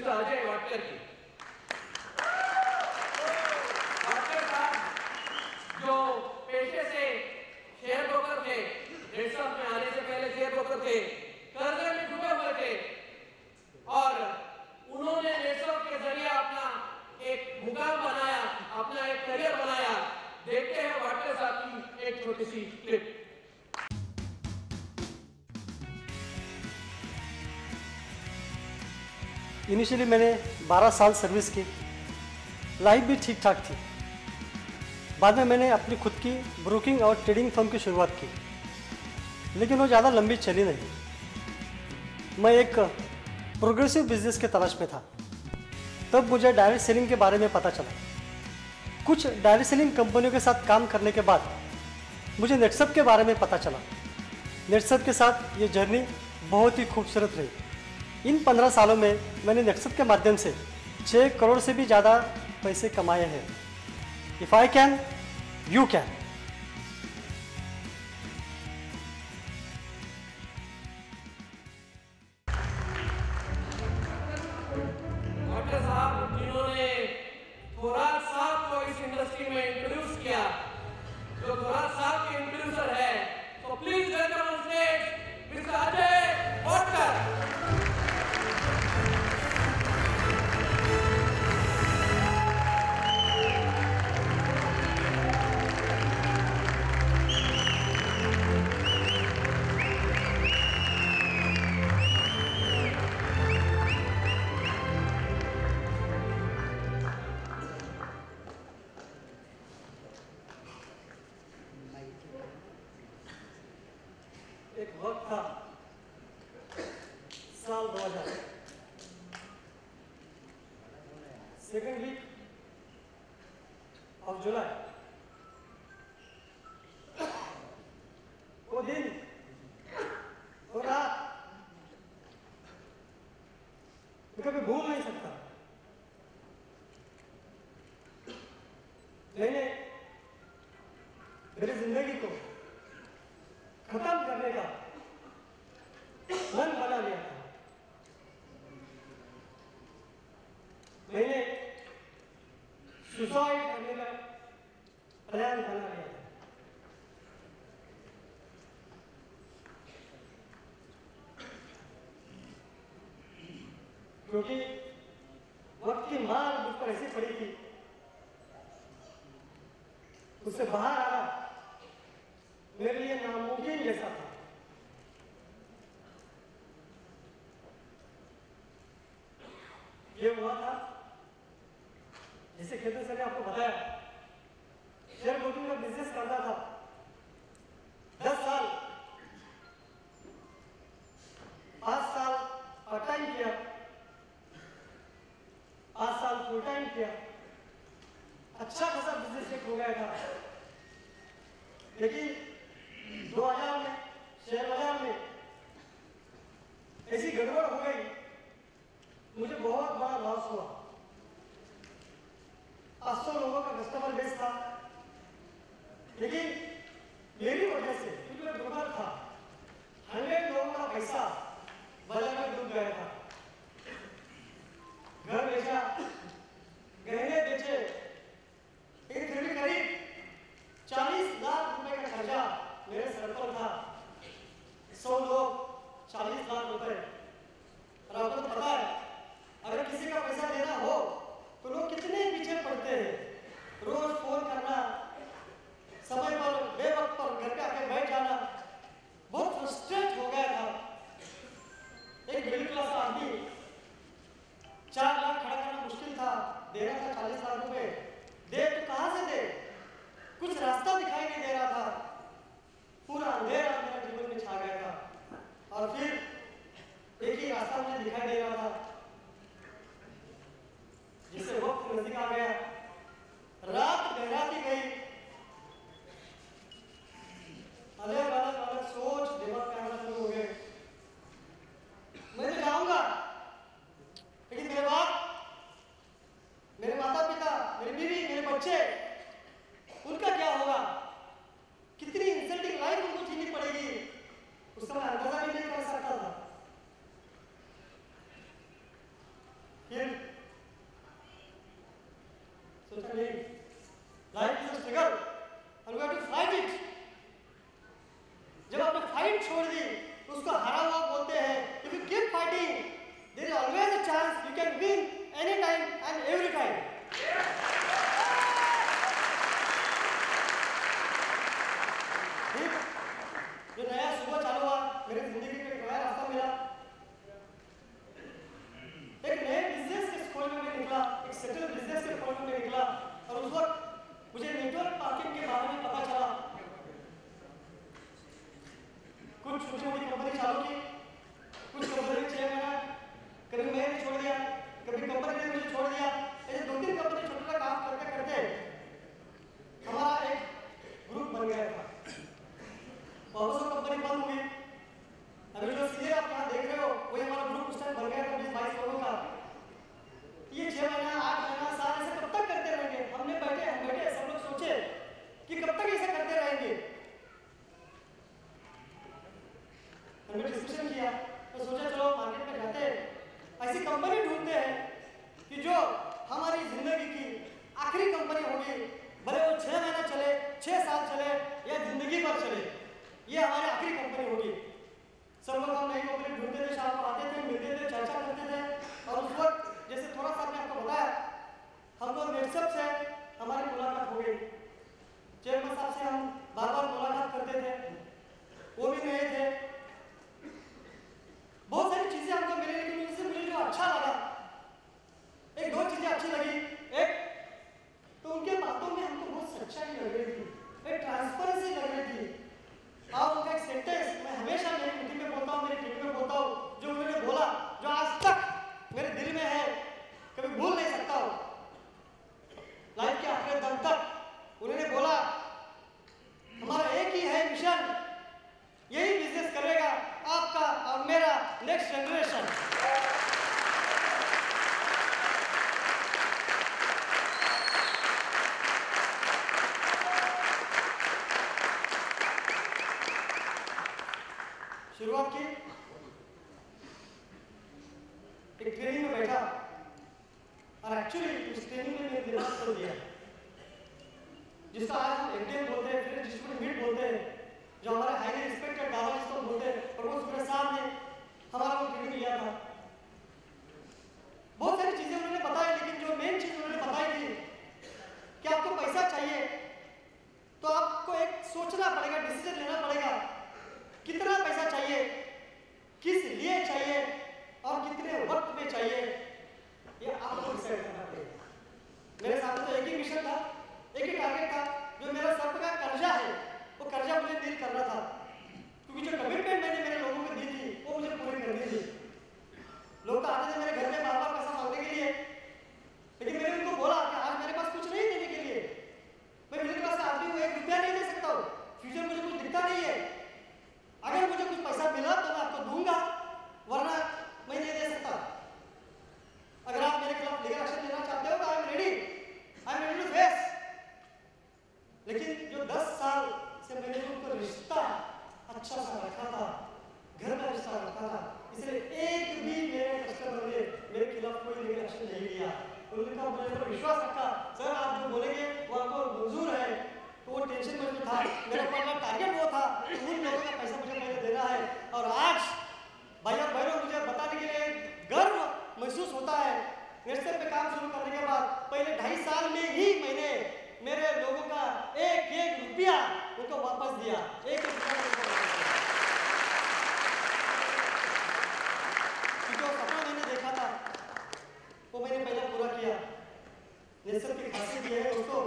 Mister Ajay Watkar की। वाटकर साहब जो पेशे से शेयर ब्रोकर थे, नेटसप में आने से पहले शेयर ब्रोकर थे, कर्जे में डूबे हुए थे और उन्होंने नेटसप के जरिए अपना एक मुकाम बनाया, अपना एक करियर बनाया। देखते हैं वाटकर साहब की एक छोटी सी क्लिप। इनिशियली मैंने 12 साल सर्विस की, लाइफ भी ठीक ठाक थी। बाद में मैंने अपनी खुद की ब्रोकिंग और ट्रेडिंग फर्म की शुरुआत की, लेकिन वो ज़्यादा लंबी चली नहीं। मैं एक प्रोग्रेसिव बिजनेस के तलाश में था। तब मुझे डायरेक्ट सेलिंग के बारे में पता चला। कुछ डायरेक्ट सेलिंग कंपनियों के साथ काम करने के बाद मुझे नेटसप के बारे में पता चला। नेटसप के साथ ये जर्नी बहुत ही खूबसूरत रही। इन 15 सालों में मैंने नेटसप के माध्यम से 6 करोड़ से भी ज़्यादा पैसे कमाए हैं। If I can, you can. Watkar साहब जिन्होंने थोरात साहब को इस इंडस्ट्री में इंट्रोड्यूस किया, जो थोरात साहब के इंट्रोड्यूसर है, तो please welcome on stage mister Ajay Watkar. एक वक्त था, साल 2000, सेकेंड वीक ऑफ जुलाई। वो दिन, वो रात मैं कभी भूल नहीं सकता। मैंने मेरी जिंदगी को खत्म करने का मन बना लिया था। मैंने सुसाइड करने का प्लान बना लिया था। क्योंकि वक्त की मार मुझ पर ऐसी पड़ी थी, उससे बाहर आना मेरे लिए नामुमकिन जैसा था। ये हुआ था, जिसे खेतन सर ने आपको बताया, शेयर ब्रोकिंग का बिजनेस करता था 10 साल, 5 साल पार्ट टाइम किया, 5 साल फुल टाइम किया। अच्छा खासा बिजनेस एक हो गया था। लेकिन 2000 में शेयर बाजार में ऐसी गड़बड़ हो गई, मुझे बहुत बड़ा लॉस हुआ। 800 लोगों का कस्टमर बेस था, लेकिन मेरी वजह से, क्योंकि मैं ब्रोकर था, 100 लोगों का पैसा बाजार में डूब गया था। घर बेचा, गहने बेचे, एक करीब 40 लाख रुपए का खर्चा मेरे सर पर था। 100 लोग, 40 लाख रुपए। और आपको तो पता है, अगर किसी का पैसा देना हो तो लोग कितने पीछे पड़ते हैं। रोज फोन करना, समय पर बेवक्त पर घर पे आके बैठ जाना, बहुत फ्रस्ट्रेट हो गया था। एक मिडिल क्लास आदमी 4 लाख खड़ा करना मुश्किल था, देना था 40 लाख रुपए। दे तो कहां से दे, कुछ रास्ता दिखाई नहीं दे रहा था। पूरा अंधेरा मेरे जीवन में छा गया था। और फिर एक ही रास्ता मुझे दिखाई दे रहा था, जिससे वक्त नजदीक आ गया, रात गहराती गई, अलग अलग सोच दिमाग में आना शुरू हो गए। मैं तो जाऊंगा, लेकिन मेरे बाप, मेरे माता पिता, मेरी बीवी, मेरे बच्चे, उनका क्या होगा? कितनी इंसल्टिंग लाइफ उनको जीनी पड़ेगी, उसका मैं अंदाजा भी नहीं कर सकता था। सोचा नहीं, life is a struggle and we have to fight it. जब आपने फाइट छोड़ दी तो उसको हारा हुआ बोलते हैं। If you keep fighting there is always a chance you can win any time and every time. जो नया सुबह चालू हुआ, मेरी जिंदगी में एक नया रास्ता मिला, एक नए बिजनेस के खोज में मैं निकला, एक सेटल बिजनेस के खोज में मैं निकला। और उस वक्त मुझे नेटवर्क मार्केटिंग के बारे में पता चला। कुछ छोटी मोटी कंपनी चालू की, कुछ कंपनी 6 महीना, कभी मैंने छोड़ दिया, कभी कंपनी ने मुझे छोड़ दिया। ऐसे 2-3 कंपनी छोटा काम करते करते हमारा एक ग्रुप बन गया था। वापस वो कंपनी बंद हुई। अभी जो सीधे आप यहाँ देख रहे हो वही हमारा ग्रुप उस टाइम बन गया था 20-22 लोगों का। ये 6 महीना 8 महीना साल ऐसे कब तक करते रहेंगे? हम बैठे सब लोग सोचे कि कब तक ऐसे करते रहेंगे। हमने डिस्कशन किया तो सोचा चलो मार्केट में जाते हैं, ऐसी कंपनी ढूंढते हैं कि जो हमारी जिंदगी की आखिरी कंपनी होगी, भले वो 6 महीना चले, 6 साल चले या जिंदगी भर चले, ये हमारी आखिरी कंपनी होगी। सब लोग हम नई कंपनी ढूंढते थे, शाम को आते थे, मिलते थे, चर्चा करते थे। और उस वक्त जैसे थोड़ा सा आपको बताया, हमको व्हाट्सएप से हमारी मुलाकात हो गई। चेयरमैन साहब से हम बार-बार मुलाकात करते थे, वो भी नए थे। बहुत सारी चीजें हमको मिली, लेकिन उनसे मुझे जो अच्छा लगा, 1-2 चीजें अच्छी लगी। एक तो उनके बातों में हमको बहुत सच्चाई लग रही थी, एक ट्रांसपेरेंसी लग रही थी। और उनका एक सेंटेंस मैं हमेशा मेरी मीटिंग में बोलता हूँ, मेरी टीम में बोलता हूँ, जो उन्होंने बोला, जो आज तक मेरे दिल में है, कभी भूल नहीं सकता हूँ। लाइफ के आखिरी दम तक उन्होंने बोला, हमारा एक ही है मिशन, यही बिजनेस करेगा आपका और मेरा नेक्स्ट जनरेशन। शुरुआत की, एक ट्रेनिंग में बैठा और एक्चुअली उस ट्रेनिंग में मेरे दिमाग खोल दिया, जिसका आज हम एमडीएम बोलते हैं, फिर डिस्ट्रिब्यूटर मीट बोलते हैं, जो हमारे हाईली रिस्पेक्टेड दादा जिसको बोलते हैं, प्रमोद सुरेश साहब ने हमारा वो ट्रेनिंग लिया था। बहुत सारी चीजें उन्होंने बताई, लेकिन जो मेन चीज उन्होंने बताई थी कि आपको पैसा चाहिए तो आपको एक सोचना पड़ेगा, डिसीजन लेना पड़ेगा, कितना पैसा चाहिए, किस लिए चाहिए और कितने वक्त में चाहिए, ये आपको डिसाइड करना पड़ेगा। मेरे सामने तो एक ही मिशन था, एक ही टारगेट था, जो मेरा सब का कर्जा है वो कर्जा मुझे डील करना था, क्योंकि जो कमिटमेंट मैंने मेरे लोगों को दी थी वो मुझे पूरी करनी थी। लोग तो आते थे मेरे घर में बार-बार पैसा मांगने के लिए, लेकिन मैंने उनको बोला कि आज मेरे पास कुछ नहीं देने के लिए, मैं मिडिल क्लास आदमी हूँ, 1 रुपया नहीं दे सकता हूँ, फ्यूचर मुझे कुछ दिखता नहीं है। अगर मुझे कुछ पैसा मिला तो मैं आपको दूंगा, वरना मैं नहीं दे सकता। अगर आप मेरे खिलाफ लीगल एक्शन लेना चाहते हो तो I am ready to face. लेकिन जो 10 साल से मैंने उनको रिश्ता अच्छा सा रखा था, घर का रिश्ता रखा था, इसलिए एक भी मेरे कस्टमर ने मेरे खिलाफ कोई लीगल एक्शन नहीं लिया। उन्होंने मुझे पर विश्वास रखा, सर आप जो बोलेंगे वो आपको मंजूर है। तो वो टेंशन मुझे था, मेरा पहला टारगेट वो था, उन लोगों का पैसा मुझे पहले देना है। और आज भाई और बहनों, मुझे बताने के लिए गर्व महसूस होता है, नेटसेप पे काम शुरू करने के बाद पहले 2.5 साल में ही मैंने मेरे लोगों का 1-1 रुपया उनको वापस दिया, 1-1 रुपया उनको वापस दिया। जो सपना मैंने देखा था वो मैंने पहले पूरा किया। नेटसेप की खासियत ये है दोस्तों,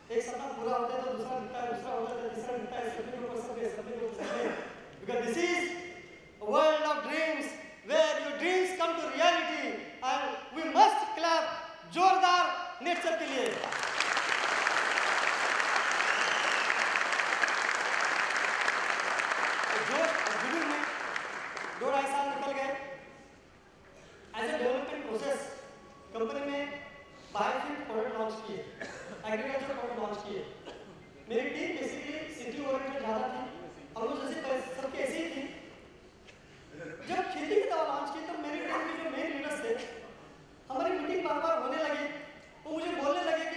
एक सपना पूरा होता है तो दूसरा दिखता है, दूसरा होता है, तीसरा दिखता है, सपने को पसंद है, because this is a world of dreams where your dreams come to reality and we must clap जोरदार नेटसेप के लिए। जो जुनून में 2-2.5 साल निकल गए। As a development process company में बायोफिट प्रोडक्ट लॉन्च किए, एग्रीकल्चर प्रोडक्ट लॉन्च किए। मेरी टीम बेसिकली सिटी ओरिएंटेड ज़्यादा थी, और वो जैसे सबके ऐसी ही थी। जब खेती की दवा लॉन्च की तो मेरी टीम के जो मेन लीडर्स थे, हमारी मीटिंग बार-बार होने लगी, वो मुझे बोलने लगे कि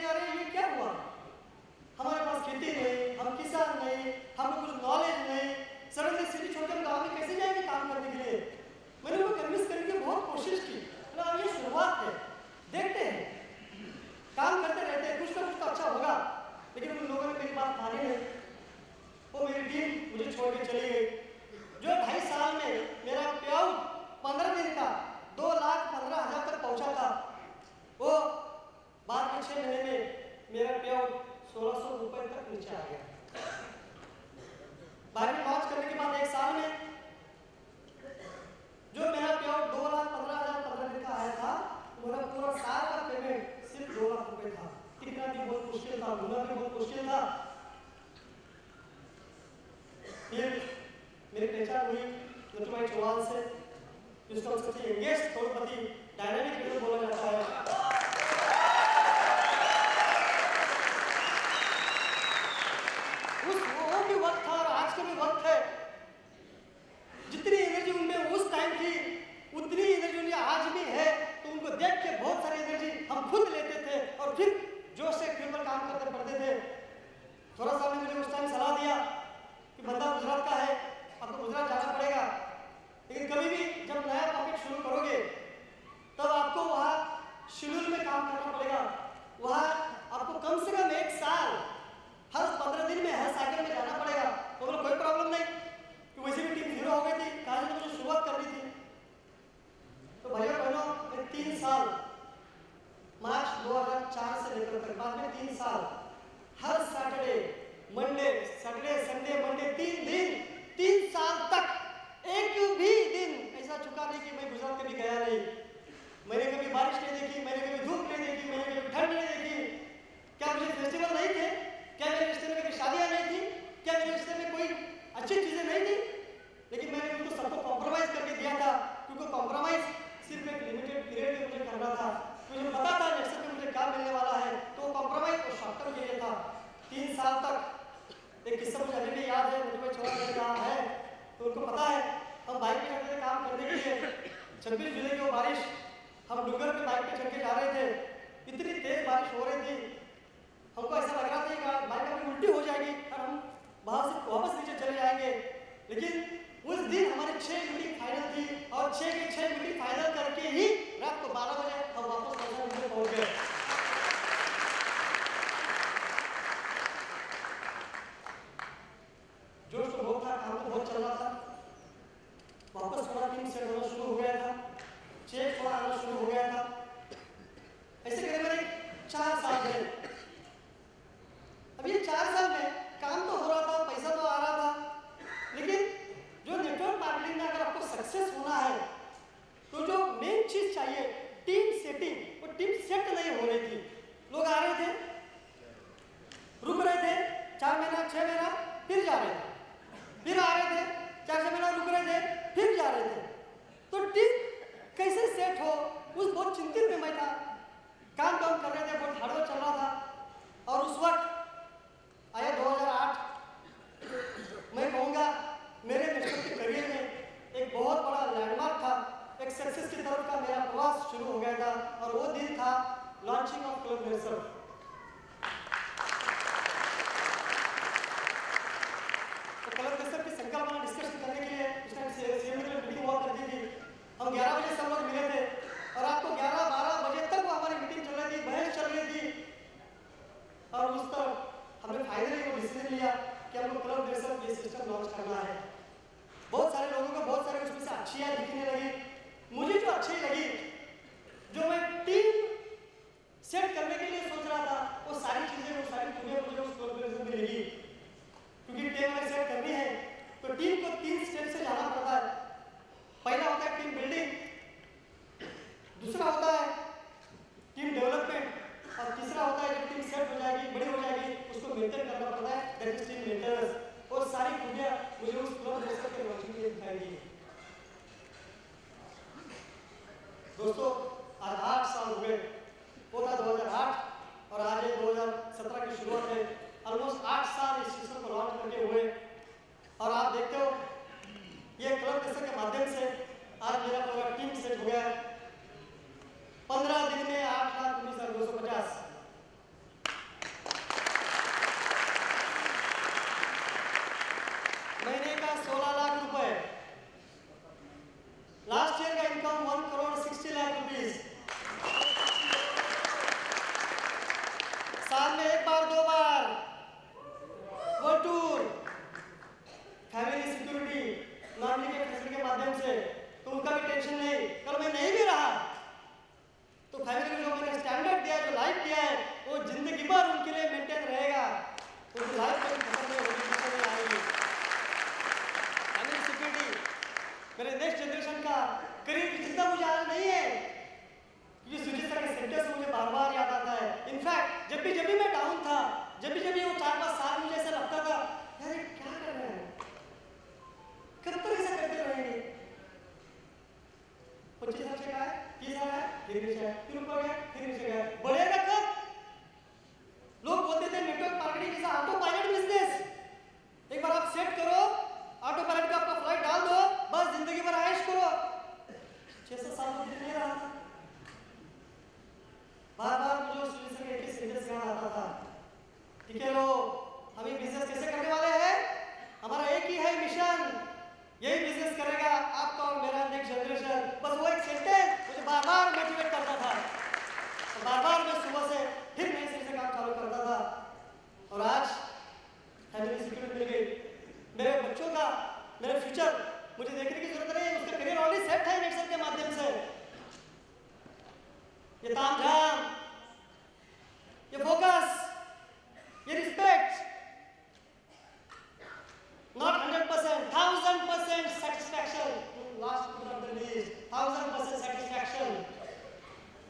तो नीचे आ गया। 12वीं पास करने के बाद 1 साल में जो मेरा पे आउट 2,15,015 का आया था, मेरा पूरा साल का पेमेंट सिर्फ 2 लाख रुपए था। टिकना भी बहुत मुश्किल था, घूमना भी बहुत मुश्किल था। फिर मेरी पहचान हुई नथुभाई चौहान से, जिसको सबसे यंगेस्ट करोड़पति डायनामिक लीडर बोला जाता है। वो भी वक्त था और आज का भी वक्त है। जितनी एनर्जी उनमें उस टाइम थी उतनी एनर्जी उनमें आज भी है। तो उनको देख के बहुत सारी एनर्जी हम खुद लेते थे और फिर जोश से फील्ड पर काम करते पड़ते थे। थोड़ा सा ने मुझे उस टाइम सलाह दिया कि बंदा गुजरात का है, आपको गुजरात जाना पड़ेगा, लेकिन कभी भी जब नया पॉकेट शुरू करोगे तब आपको वहाँ शेड्यूल में काम करना पड़ेगा। वहाँ आपको कम से कम 1 साल हर 15 दिन में हर साइकिल में जाना पड़ेगा। तो बोला कोई प्रॉब्लम नहीं, कि वैसे भी टीम 0 हो गई थी, कहा मुझे शुरुआत करनी थी। तो भैया बहनों, मैं 3 साल मार्च 2004 से लेकर तक बाद में 3 साल हर Saturday Monday Saturday Sunday Monday 3 दिन 3 साल तक एक भी दिन ऐसा चुका नहीं कि मैं गुजरात कभी गया नहीं। मैंने कभी बारिश नहीं देखी, मैंने कभी धूप नहीं देखी, मैंने कभी ठंड नहीं देखी। क्या मुझे फेस्टिवल नहीं थे? क्या मेरे रिश्ते में कभी शादियां नहीं थी? क्या मेरे रिश्ते में कोई अच्छी चीजें नहीं थी? लेकिन मैंने उनको सबको कॉम्प्रोमाइज करके दिया था, क्योंकि कॉम्प्रोमाइज सिर्फ एक लिमिटेड पीरियड में मुझे करना था। मुझे पता था नेक्स्ट में मुझे क्या मिलने वाला है, तो कॉम्प्रोमाइज और शॉर्ट टर्म के लिए था। 3 साल तक एक किस्सा मुझे अभी भी याद है, मुझे छोड़ा कहाँ है तो उनको पता है। हम बाइक पे चढ़ के काम करने के लिए 26 जुलाई की वो बारिश, हम डूंगर पे बाइक पे चढ़ के जा रहे थे। इतनी तेज बारिश हो रही थी, हमको ऐसा लग रहा था कि बाइक अपनी उल्टी हो जाएगी और हम वहां से वापस नीचे चले जाएंगे। लेकिन उस दिन हमारी 6 मीटिंग फाइनल थी और 6 के 6 मीटिंग फाइनल करके ही रात को 12 बजे हम वापस नीचे पहुंच गए। जोश तो बहुत था, काम तो बहुत चल रहा था। वापस थोड़ा टीम सेट होना शुरू हो गया था, चेक थोड़ा आना शुरू हो गया था। ऐसे करके मेरे 4 साल गए। अब ये 4 साल में काम तो हो रहा था, पैसा तो आ रहा था, लेकिन जो नेटवर्क मार्केटिंग में अगर आपको सक्सेस होना है तो जो मेन चीज चाहिए टीम सेटिंग, वो टीम सेट नहीं हो रही थी। लोग आ रहे थे, रुक रहे थे 4 महीना 6 महीना, फिर जा रहे थे, फिर आ रहे थे 4-6 महीना, रुक रहे थे, फिर जा रहे थे। तो टीम कैसे सेट हो, उस बहुत चिंतित में मैं था। काम कर रहे थे, बहुत हार्डवर्क चल रहा था। और उस वक्त आया 2008, मैं कहूँगा मेरे नेटवर्क के करियर में एक बहुत बड़ा लैंडमार्क था। एक सक्सेस की तरफ का मेरा प्रवास शुरू हो गया था और वो दिन था लॉन्चिंग ऑफ क्लब नेचर। तो क्लब नेचर की संकल्पना डिस्कशन करने के लिए उस टाइम सीएम की मीटिंग हुआ करती थी। हम 11 बजे सब लोग मिले थे और रात को 11-12 बजे तक वो हमारी मीटिंग चल रही थी, बहस चल रही थी। और उस पर हमने फाइनली वो डिसीजन लिया कि हमको क्लब नेचर ये सिस्टम लॉन्च करना है। बहुत सारे लोगों को बहुत सारे उसमें से अच्छियाँ दिखने लगी। मुझे जो अच्छी लगी, जो मैं टीम सेट करने के लिए सोच रहा था, वो सारी चीजें, वो सारी चीजें मुझे उस कोलैबोरेशन में मिली। क्योंकि टीम अगर सेट करनी है तो टीम को 3 स्टेप से जाना पड़ता है। पहला होता है टीम बिल्डिंग, दूसरा होता है टीम डेवलपमेंट और तीसरा होता है जब टीम सेट हो जाएगी, बड़ी हो जाएगी, उसको मेंटेन करना पड़ता है, दैट इज टीम मेंटेनेंस। और सारी खूबियां मुझे उस क्लब नेचर के लॉन्चिंग में दिखाई दी। दोस्तों, आज 8 साल हुए, वो था 2008 और आज 2017 की शुरुआत है। ऑलमोस्ट 8 साल इस सिस्टम को लॉन्च करके हुए और आप देखते हो ये क्लब नेचर के माध्यम से आज मेरा पूरा टीम सेट हो गया है। 15 दिन में 8,19,250। महीने का 16 लाख रुपए। लास्ट ईयर का इनकम 1,60,00,000 रुपीज। साल में 1 बार 2 बार world tour, family security, nominee के फैसिलिटी के माध्यम से, तो उनका भी टेंशन नहीं। कल मैं नहीं भी रहा तो फैमिली को जो मैंने स्टैंडर्ड दिया, जो लाइफ दिया है, वो जिंदगी भर उनके लिए मेंटेन रहेगा। उनकी लाइफ कभी खत्म नहीं होगी, खत्म नहीं आएगी। फैमिली सिक्योरिटी मेरे नेक्स्ट जनरेशन का करियर की चिंता मुझे आज नहीं है, क्योंकि सुचित्रा के सेंटेंस मुझे बार बार याद आता है। इनफैक्ट जब भी मैं डाउन था, जब भी वो 4-5 साल मुझे ऐसा लगता था यार ये क्या कर रहे हैं, कब तक ऐसा करते रहेंगे। 25 साल से कहा है, 30 साल है, फिर नीचे है, फिर ऊपर गया, फिर नीचे गया, बढ़ेगा कब? लोग बोलते थे नेटवर्क मार्केटिंग जैसा ऑटो पायलट बिजनेस, एक बार आप सेट करो, ऑटो पायलट का आपका फ्लाइट डाल दो, बस जिंदगी भर ऐश करो। 600 साल में नहीं रहा था। बार बार मुझे उस बिजनेस में एक सेंटेंस याद आता था, ठीक है लो हम ये बिजनेस कैसे करने वाले हैं, हमारा एक ही है मिशन, यही बिजनेस करेगा आपका और मेरा नेक्स्ट जनरेशन। बस वो एक सेंटेंस मुझे बार बार मोटिवेट करता था, और बार बार मैं सुबह से फिर नए सिरे से काम चालू करता था। और आज फैमिली सिक्योरिटी मिल गई, मेरे बच्चों का, मेरे फ्यूचर मुझे देखने की जरूरत नहीं है, उसका करियर ऑलरेडी सेट है नेक्सल के माध्यम से। ये तामझाम, ये फोकस, ये respect, not 100%, 1000% satisfaction, last but not the least, 1000% satisfaction,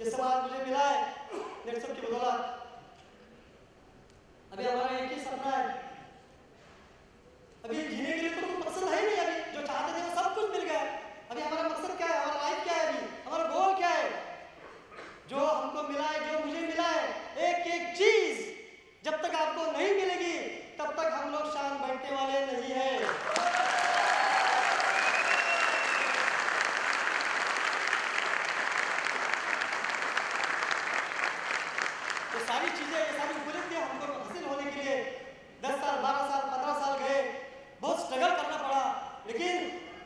ये सब आज मुझे मिला है नेटसल की बदौलत। अभी हमारा एक ही सपना है, अभी जीने के लिए तो कुछ मकसद है नहीं, अभी जो चाहते थे वो सब कुछ मिल गया। अभी हमारा मकसद क्या है, हमारा लाइफ क्या है, अभी हमारा गोल क्या है, जो हमको मिला है, जो मुझे मिला है, एक एक चीज जब तक आपको नहीं मिलेगी तब तक हम लोग शांत बैठने वाले नहीं है। ये सारी चीजें, ये सारी उपलब्धियां हमको हासिल होने के लिए 10 साल, 12 साल, 15 साल गए, बहुत स्ट्रगल करना पड़ा, लेकिन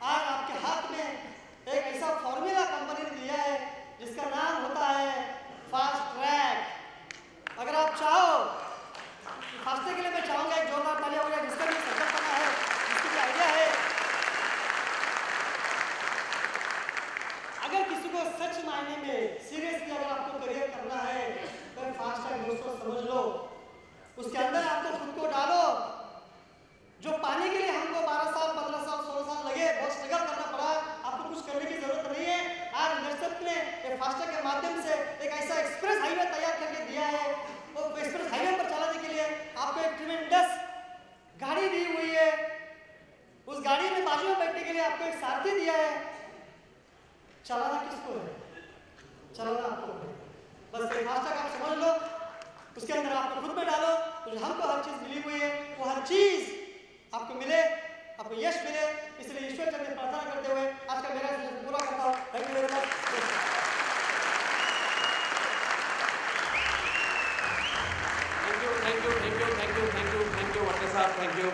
आज आपके हाथ में एक ऐसा फॉर्मूला कंपनी ने दिया है जिसका नाम होता है फास्ट ट्रैक। अगर आप चाहो, फास्ट ट्रैक के लिए मैं चाहूंगा एक जोरदार तालियां हो जाए, जिसका भी संकल्पना है, जिसकी भी आइडिया है। अगर किसी को सच मायने में सीरियसली अगर आपको करियर करना है तो फास्ट ट्रैक दोस्तों समझ लो, उसके अंदर आपको खुद को डालो। जो पाने के लिए हमको 12 साल, 15 साल, 16 साल लगे, बहुत स्ट्रगल करना पड़ा, आपको कुछ करने की जरूरत नहीं है। आज नेटसल ने एक फास्ट ट्रैक के माध्यम से एक ऐसा एक्सप्रेस हाईवे तैयार करके दिया है, और एक्सप्रेस हाईवे पर चलाने के लिए आपको एक ट्रिमेंडस गाड़ी दी हुई है, उस गाड़ी में बाजू में बैठने के लिए आपको एक सारथी दिया है। चलाना किसको है? चलाना आपको है। बस एक फास्ट ट्रैक आप समझ लो, उसके अंदर आपको खुद में डालो, तो हमको हर चीज मिली हुई है, वो हर चीज आपको मिले, आपको यश मिले। इसलिए ईश्वर चरण में प्रार्थना करते हुए आज का मेरा सेशन पूरा करता हूँ। Thank you very much. Thank you, thank you, thank you, thank you, thank you, thank you Verma साहब, थैंक यू।